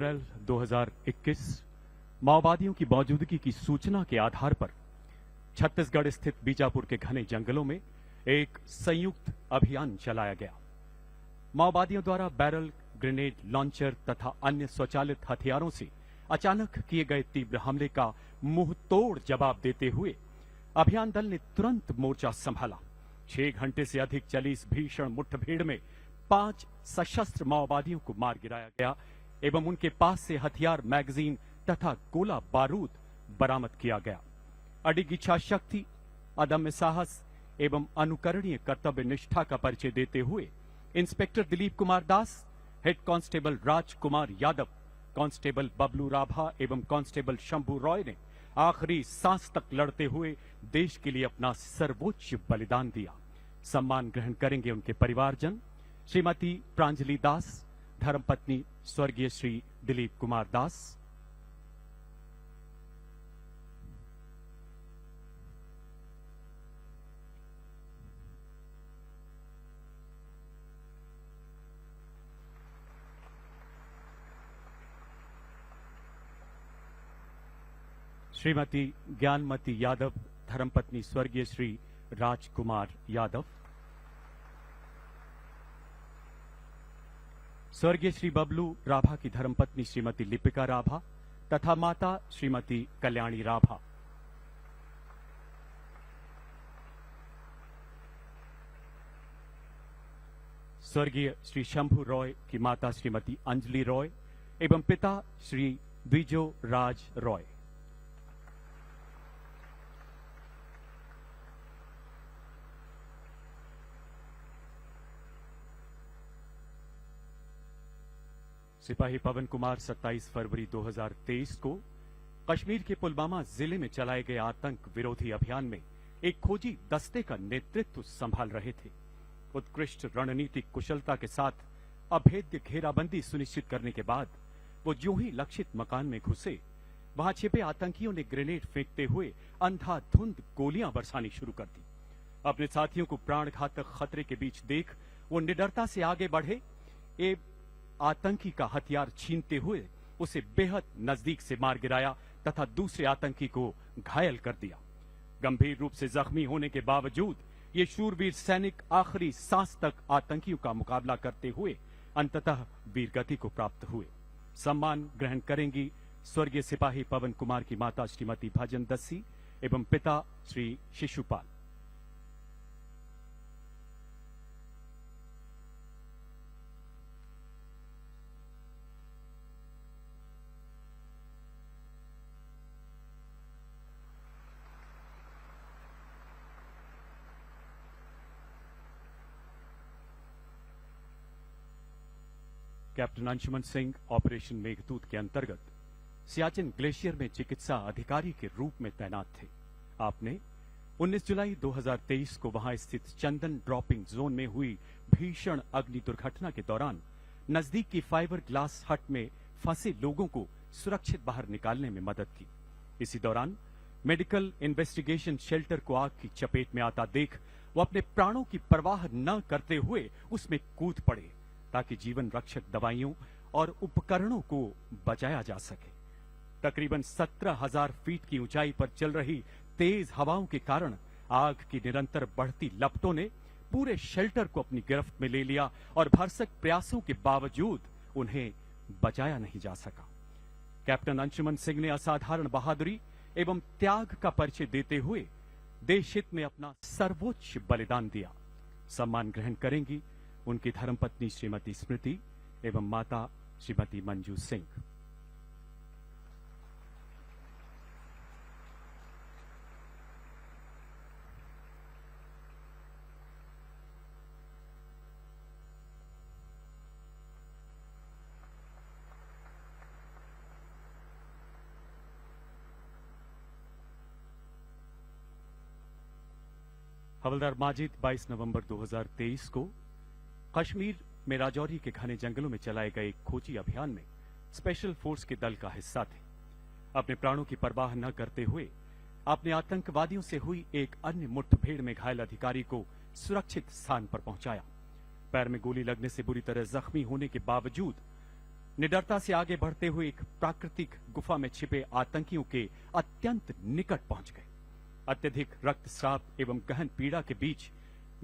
अप्रैल 2021 माओवादियों की मौजूदगी की सूचना के आधार पर छत्तीसगढ़ स्थित बीजापुर के घने जंगलों में एक संयुक्त अभियान चलाया गया। माओवादियों द्वारा बैरल, ग्रेनेड लॉन्चर तथा अन्य स्वचालित हथियारों से अचानक किए गए तीव्र हमले का मुंह तोड़ जवाब देते हुए अभियान दल ने तुरंत मोर्चा संभाला। 6 घंटे से अधिक चली इस भीषण मुठभेड़ में 5 सशस्त्र माओवादियों को मार गिराया गया एवं उनके पास से हथियार, मैगजीन तथा गोला बारूद बरामद किया गया। अडिग इच्छा शक्ति, अदम्य साहस एवं अनुकरणीय कर्तव्य निष्ठा का परिचय देते हुए inspector Dilip Kumar Das, head constable Rajkumar Yadav, constable Bablu Rabha एवं कांस्टेबल शंभू रॉय ने आखिरी सांस तक लड़ते हुए देश के लिए अपना सर्वोच्च बलिदान दिया। सम्मान ग्रहण करेंगे उनके परिवारजन, श्रीमती प्रांजलि दास, धर्मपत्नी स्वर्गीय श्री दिलीप कुमार दास। श्रीमती ज्ञानमती यादव, धर्मपत्नी स्वर्गीय श्री राजकुमार यादव। स्वर्गीय श्री बबलू राभा की धर्मपत्नी श्रीमती लिपिका राभा तथा माता श्रीमती कल्याणी राभा। स्वर्गीय श्री शंभू रॉय की माता श्रीमती अंजलि रॉय एवं पिता श्री द्विजो राज रॉय। सिपाही पवन कुमार 27 फरवरी 2023 को कश्मीर के पुलवामा जिले में चलाए गए आतंक विरोधी अभियान में एक खोजी दस्ते का नेतृत्व संभाल रहे थे। उत्कृष्ट रणनीतिक कुशलता के साथ अभेद्य घेराबंदी सुनिश्चित करने के बाद वो यूं ही लक्षित मकान में घुसे, वहां छिपे आतंकियों ने ग्रेनेड फेंकते हुए अंधाधुंध गोलियां बरसानी शुरू कर दी। अपने साथियों को प्राणघातक खतरे के बीच देख वो निडरता से आगे बढ़े, आतंकी का हथियार छीनते हुए उसे बेहद नजदीक से मार गिराया तथा दूसरे आतंकी को घायल कर दिया। गंभीर रूप से जख्मी होने के बावजूद ये शूरवीर सैनिक आखिरी सांस तक आतंकियों का मुकाबला करते हुए अंततः वीरगति को प्राप्त हुए। सम्मान ग्रहण करेंगी स्वर्गीय सिपाही पवन कुमार की माता श्रीमती भजन दस्सी एवं पिता श्री शिशुपाल। कैप्टन अंशुमन सिंह ऑपरेशन मेघदूत के अंतर्गत सियाचिन ग्लेशियर में चिकित्सा अधिकारी के रूप में तैनात थे। आपने 19 जुलाई 2023 को वहां स्थित चंदन ड्रॉपिंग जोन में हुई भीषण अग्नि दुर्घटना के दौरान नजदीक की फाइबर ग्लास हट में फंसे लोगों को सुरक्षित बाहर निकालने में मदद की। इसी दौरान मेडिकल इन्वेस्टिगेशन शेल्टर को आग की चपेट में आता देख वो अपने प्राणों की परवाह न करते हुए उसमें कूद पड़े ताकि जीवन रक्षक दवाइयों और उपकरणों को बचाया जा सके। तकरीबन 17,000 फीट की ऊंचाई पर चल रही तेज हवाओं के कारण आग की निरंतर बढ़ती लपटों ने पूरे शेल्टर को अपनी गिरफ्त में ले लिया और भरसक प्रयासों के बावजूद उन्हें बचाया नहीं जा सका। कैप्टन अंशुमन सिंह ने असाधारण बहादुरी एवं त्याग का परिचय देते हुए देश हित में अपना सर्वोच्च बलिदान दिया। सम्मान ग्रहण करेंगी उनकी धर्मपत्नी श्रीमती स्मृति एवं माता श्रीमती मंजू सिंह। हवलदार माजिद 22 नवंबर 2023 को कश्मीर में राजौरी के घने जंगलों में चलाए गए एक खोजी अभियान में स्पेशल फोर्स के दल का हिस्सा थे। अपने प्राणों की परवाह न करते हुए आपने आतंकवादियों से हुई एक अन्य मुठभेड़ में घायल अधिकारी को सुरक्षित स्थान पर पहुंचाया। पैर में गोली लगने से बुरी तरह जख्मी होने के बावजूद निडरता से आगे बढ़ते हुए एक प्राकृतिक गुफा में छिपे आतंकियों के अत्यंत निकट पहुंच गए। अत्यधिक रक्तस्राव एवं गहन पीड़ा के बीच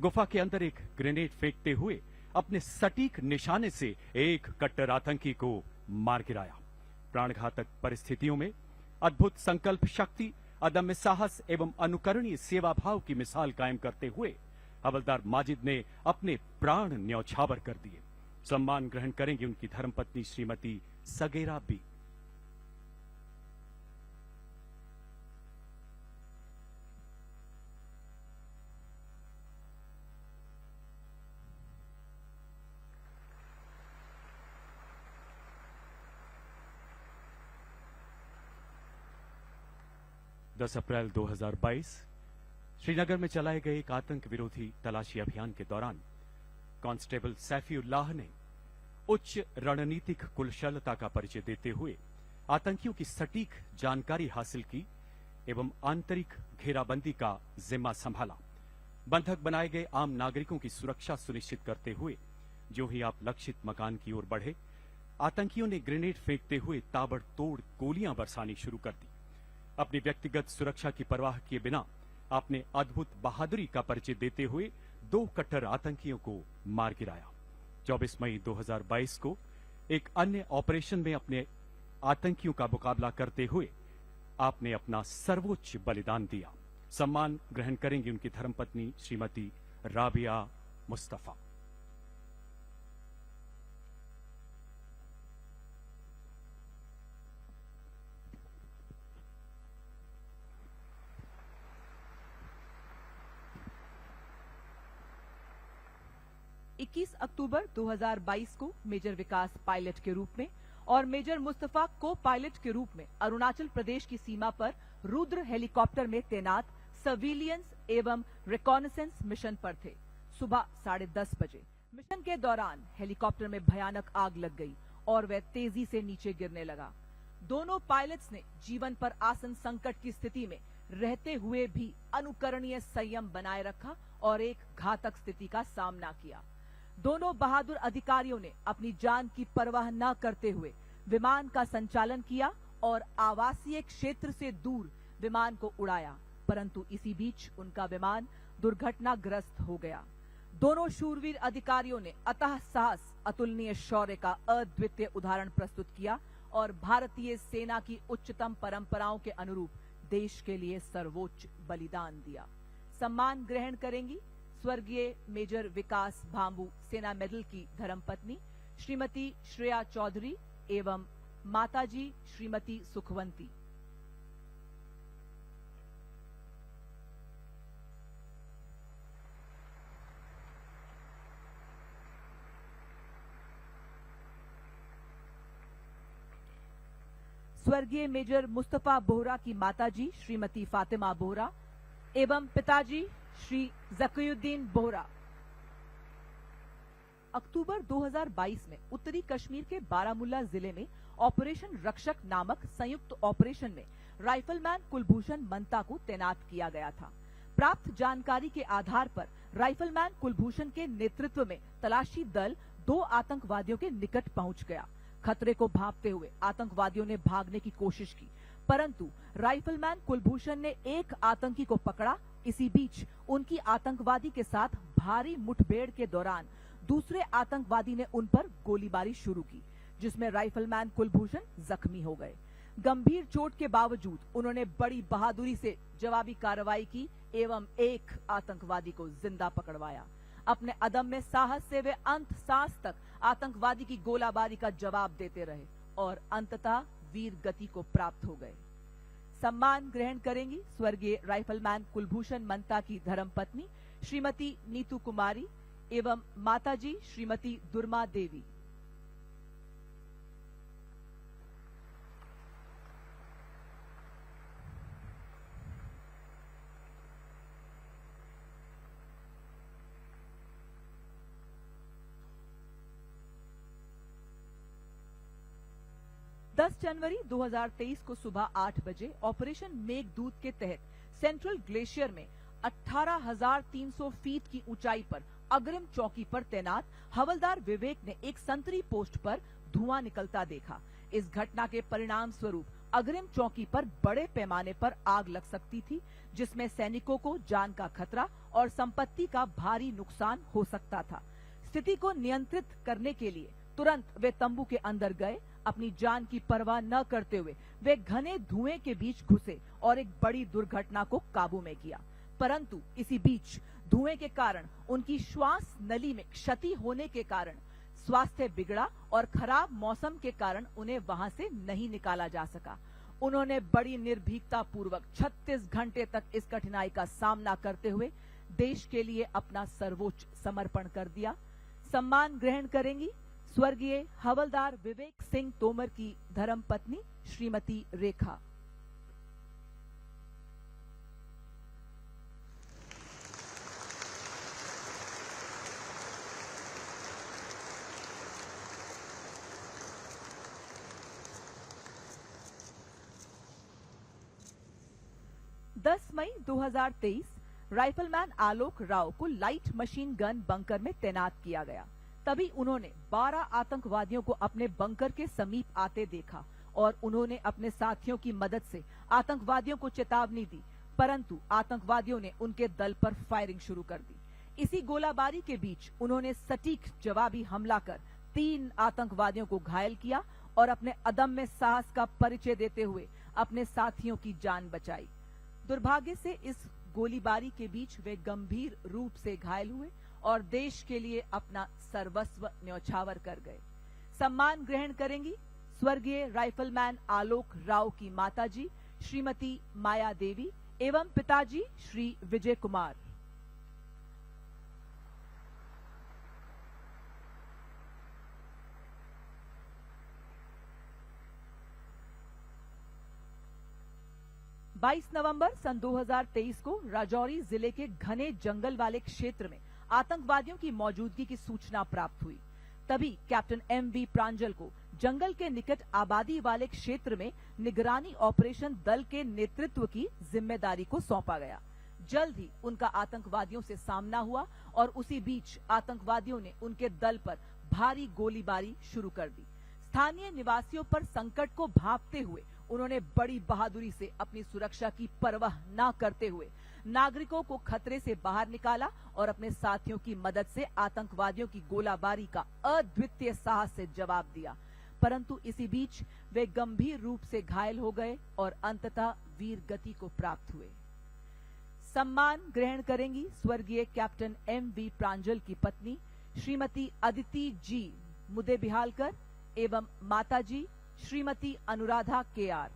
गुफा के अंदर एक ग्रेनेड फेंकते हुए अपने सटीक निशाने से एक कट्टर आतंकी को मार गिराया। प्राणघातक परिस्थितियों में अद्भुत संकल्प शक्ति, अदम्य साहस एवं अनुकरणीय सेवा भाव की मिसाल कायम करते हुए हवलदार माजिद ने अपने प्राण न्यौछावर कर दिए। सम्मान ग्रहण करेंगे उनकी धर्मपत्नी श्रीमती सगेरा बी। दस अप्रैल 2022 श्रीनगर में चलाए गए एक आतंक विरोधी तलाशी अभियान के दौरान कांस्टेबल सैफीउल्लाह ने उच्च रणनीतिक कुशलता का परिचय देते हुए आतंकियों की सटीक जानकारी हासिल की एवं आंतरिक घेराबंदी का जिम्मा संभाला। बंधक बनाए गए आम नागरिकों की सुरक्षा सुनिश्चित करते हुए जो ही आप लक्षित मकान की ओर बढ़े, आतंकियों ने ग्रेनेड फेंकते हुए ताबड़तोड़ गोलियां बरसानी शुरू कर दी। अपनी व्यक्तिगत सुरक्षा की परवाह किए बिना आपने अद्भुत बहादुरी का परिचय देते हुए 2 कट्टर आतंकियों को मार गिराया। 24 मई 2022 को एक अन्य ऑपरेशन में अपने आतंकियों का मुकाबला करते हुए आपने अपना सर्वोच्च बलिदान दिया। सम्मान ग्रहण करेंगी उनकी धर्मपत्नी श्रीमती राबिया मुस्तफा। अक्टूबर 2022 को मेजर विकास पायलट के रूप में और मेजर मुस्तफा को पायलट के रूप में अरुणाचल प्रदेश की सीमा पर रुद्र हेलीकॉप्टर में तैनात सर्विलियंस एवं रिकॉनेसेंस मिशन पर थे। सुबह 10:30 बजे मिशन के दौरान हेलीकॉप्टर में भयानक आग लग गई और वह तेजी से नीचे गिरने लगा। दोनों पायलट्स ने जीवन पर आसन संकट की स्थिति में रहते हुए भी अनुकरणीय संयम बनाए रखा और एक घातक स्थिति का सामना किया। दोनों बहादुर अधिकारियों ने अपनी जान की परवाह न करते हुए विमान का संचालन किया और आवासीय क्षेत्र से दूर विमान को उड़ाया, परंतु इसी बीच उनका विमान दुर्घटनाग्रस्त हो गया। दोनों शूरवीर अधिकारियों ने अतः साहस, अतुलनीय शौर्य का अद्वितीय उदाहरण प्रस्तुत किया और भारतीय सेना की उच्चतम परंपराओं के अनुरूप देश के लिए सर्वोच्च बलिदान दिया। सम्मान ग्रहण करेंगी स्वर्गीय मेजर विकास भांबू सेना मेडल की धर्मपत्नी श्रीमती श्रेया चौधरी एवं माताजी श्रीमती सुखवंती। स्वर्गीय मेजर मुस्तफा बोहरा की माताजी श्रीमती फातिमा बोहरा एवं पिताजी श्री जकीउद्दीन बोहरा। अक्टूबर 2022 में उत्तरी कश्मीर के बारामुल्ला जिले में ऑपरेशन रक्षक नामक संयुक्त ऑपरेशन में राइफलमैन कुलभूषण मंता को तैनात किया गया था। प्राप्त जानकारी के आधार पर राइफलमैन कुलभूषण के नेतृत्व में तलाशी दल 2 आतंकवादियों के निकट पहुंच गया। खतरे को भांपते हुए आतंकवादियों ने भागने की कोशिश की, परंतु राइफलमैन कुलभूषण ने एक आतंकी को पकड़ा। इसी बीच उनकी आतंकवादी के साथ भारी मुठभेड़ के दौरान दूसरे आतंकवादी ने उन पर गोलीबारी शुरू की, जिसमें राइफलमैन कुलभूषण जख्मी हो गए। गंभीर चोट के बावजूद उन्होंने बड़ी बहादुरी से जवाबी कार्रवाई की एवं एक आतंकवादी को जिंदा पकड़वाया। अपने अदम्य साहस से वे अंत सांस तक आतंकवादी की गोलाबारी का जवाब देते रहे और अंततः वीर गति को प्राप्त हो गए। सम्मान ग्रहण करेंगी स्वर्गीय राइफलमैन कुलभूषण मंता की धर्मपत्नी श्रीमती नीतू कुमारी एवं माताजी श्रीमती दुर्मा देवी। 10 जनवरी 2023 को सुबह 8 बजे ऑपरेशन मेघदूत के तहत सेंट्रल ग्लेशियर में 18,300 फीट की ऊंचाई पर अग्रिम चौकी पर तैनात हवलदार विवेक ने एक संतरी पोस्ट पर धुआं निकलता देखा। इस घटना के परिणाम स्वरूप अग्रिम चौकी पर बड़े पैमाने पर आग लग सकती थी, जिसमें सैनिकों को जान का खतरा और संपत्ति का भारी नुकसान हो सकता था। स्थिति को नियंत्रित करने के लिए तुरंत वे तंबू के अंदर गए। अपनी जान की परवाह न करते हुए वे घने धुएं के बीच घुसे और एक बड़ी दुर्घटना को काबू में किया। परंतु इसी बीच धुएं के कारण उनकी श्वास नली में क्षति होने के कारण स्वास्थ्य बिगड़ा और खराब मौसम के कारण उन्हें वहां से नहीं निकाला जा सका। उन्होंने बड़ी निर्भीकता पूर्वक 36 घंटे तक इस कठिनाई का सामना करते हुए देश के लिए अपना सर्वोच्च समर्पण कर दिया। सम्मान ग्रहण करेंगी स्वर्गीय हवलदार विवेक सिंह तोमर की धर्मपत्नी श्रीमती रेखा। मई 2023 राइफलमैन आलोक राव को लाइट मशीन गन बंकर में तैनात किया गया। तभी उन्होंने 12 आतंकवादियों को अपने बंकर के समीप आते देखा और उन्होंने अपने साथियों की मदद से आतंकवादियों को चेतावनी दी, परंतु आतंकवादियों ने उनके दल पर फायरिंग शुरू कर दी। इसी गोलाबारी के बीच उन्होंने सटीक जवाबी हमला कर 3 आतंकवादियों को घायल किया और अपने अदम्य साहस का परिचय देते हुए अपने साथियों की जान बचाई। दुर्भाग्य से इस गोलीबारी के बीच वे गंभीर रूप से घायल हुए और देश के लिए अपना सर्वस्व न्यौछावर कर गए। सम्मान ग्रहण करेंगी स्वर्गीय राइफलमैन आलोक राव की माताजी श्रीमती माया देवी एवं पिताजी श्री विजय कुमार। नवंबर सन 2023 को राजौरी जिले के घने जंगल वाले क्षेत्र में आतंकवादियों की मौजूदगी की सूचना प्राप्त हुई। तभी कैप्टन एम.वी. प्रांजल को जंगल के निकट आबादी वाले क्षेत्र में निगरानी ऑपरेशन दल के नेतृत्व की जिम्मेदारी को सौंपा गया। जल्द ही उनका आतंकवादियों से सामना हुआ और उसी बीच आतंकवादियों ने उनके दल पर भारी गोलीबारी शुरू कर दी। स्थानीय निवासियों पर संकट को भांपते हुए उन्होंने बड़ी बहादुरी से अपनी सुरक्षा की परवाह न करते हुए नागरिकों को खतरे से बाहर निकाला और अपने साथियों की मदद से आतंकवादियों की गोलाबारी का अद्वितीय साहस से जवाब दिया। परंतु इसी बीच वे गंभीर रूप से घायल हो गए और अंततः वीर गति को प्राप्त हुए। सम्मान ग्रहण करेंगी स्वर्गीय कैप्टन एम.वी. प्रांजल की पत्नी श्रीमती अदिति जी मुदेबिहालकर एवं माताजी श्रीमती अनुराधा के.आर।